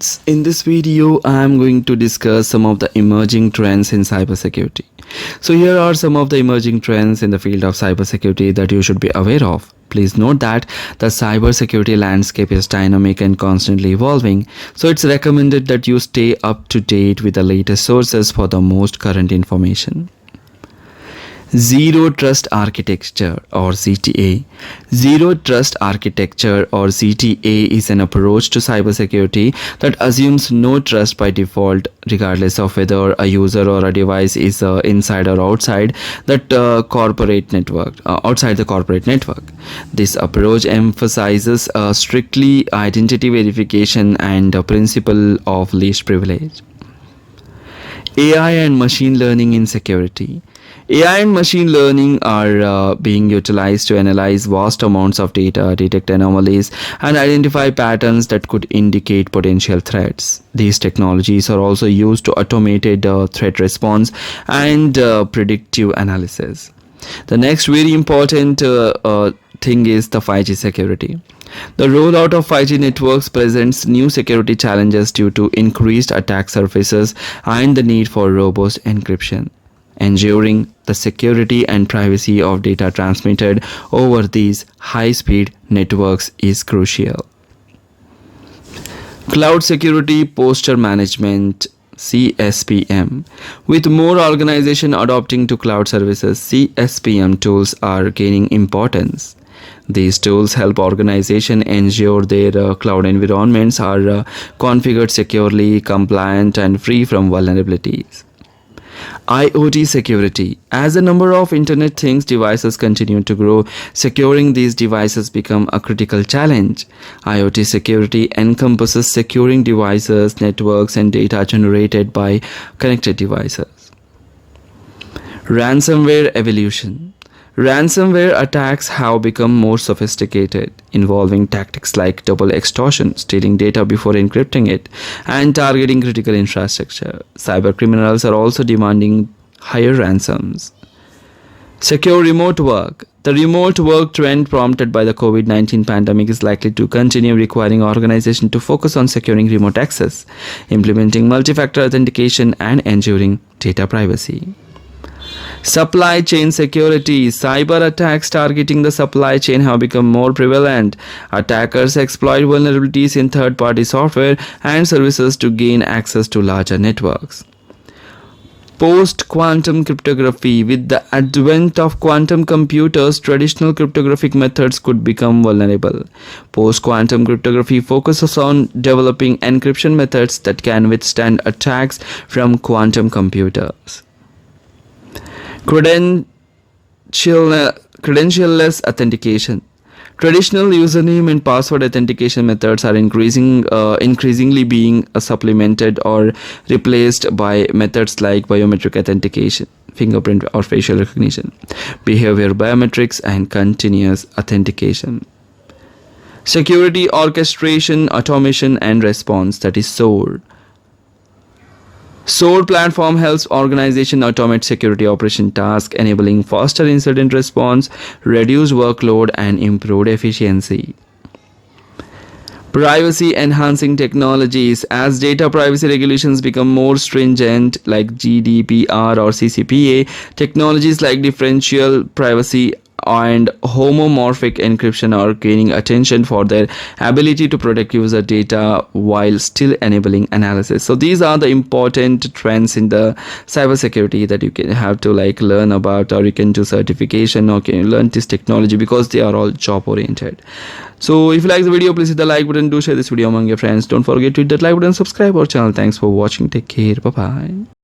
friends, in this video I am going to discuss some of the emerging trends in cybersecurity. So here are some of the emerging trends in the field of cybersecurity that you should be aware of. Please note that the cybersecurity landscape is dynamic and constantly evolving, so it's recommended that you stay up to date with the latest sources for the most current information. Zero Trust Architecture or ZTA. Zero Trust Architecture or ZTA is an approach to cybersecurity that assumes no trust by default, regardless of whether a user or a device is inside or outside that corporate network. Outside the corporate network. This approach emphasizes strictly identity verification and a principle of least privilege. AI and machine learning in security. AI and machine learning are being utilized to analyze vast amounts of data, detect anomalies, and identify patterns that could indicate potential threats. These technologies are also used to automated threat response and predictive analysis. The next very important thing is the 5G security. The rollout of 5G networks presents new security challenges due to increased attack surfaces and the need for robust encryption. Ensuring the security and privacy of data transmitted over these high-speed networks is crucial. Cloud Security Posture Management CSPM. With more organizations adopting to cloud services, CSPM tools are gaining importance. These tools help organizations ensure their cloud environments are configured securely, compliant, and free from vulnerabilities. IoT security. As the number of Internet Things devices continue to grow, securing these devices become a critical challenge. IoT security encompasses securing devices, networks, and data generated by connected devices. Ransomware Evolution. Ransomware attacks have become more sophisticated, involving tactics like double extortion, stealing data before encrypting it, and targeting critical infrastructure. Cybercriminals are also demanding higher ransoms. Secure remote work. The remote work trend prompted by the COVID-19 pandemic is likely to continue, requiring organizations to focus on securing remote access, implementing multi-factor authentication, and ensuring data privacy. Supply chain security. Cyber attacks targeting the supply chain have become more prevalent. Attackers exploit vulnerabilities in third-party software and services to gain access to larger networks. Post-quantum cryptography. With the advent of quantum computers, traditional cryptographic methods could become vulnerable. Post-quantum cryptography focuses on developing encryption methods that can withstand attacks from quantum computers. Credentialless authentication. Traditional username and password authentication methods are increasingly being supplemented or replaced by methods like biometric authentication, fingerprint or facial recognition, behavior biometrics, and continuous authentication. Security orchestration, automation, and response, that is SOAR. SOAR platform helps organizations automate security operation tasks, enabling faster incident response, reduced workload, and improved efficiency. Privacy enhancing technologies. As data privacy regulations become more stringent, like GDPR or CCPA, technologies like differential privacy and homomorphic encryption are gaining attention for their ability to protect user data while still enabling analysis. So these are the important trends in the cybersecurity that you can have to learn about, or you can do certification, or can learn this technology, because they are all job oriented. So if you like the video, please hit the like button, do share this video among your friends. Don't forget to hit that like button, subscribe our channel. Thanks for watching. Take care. Bye bye.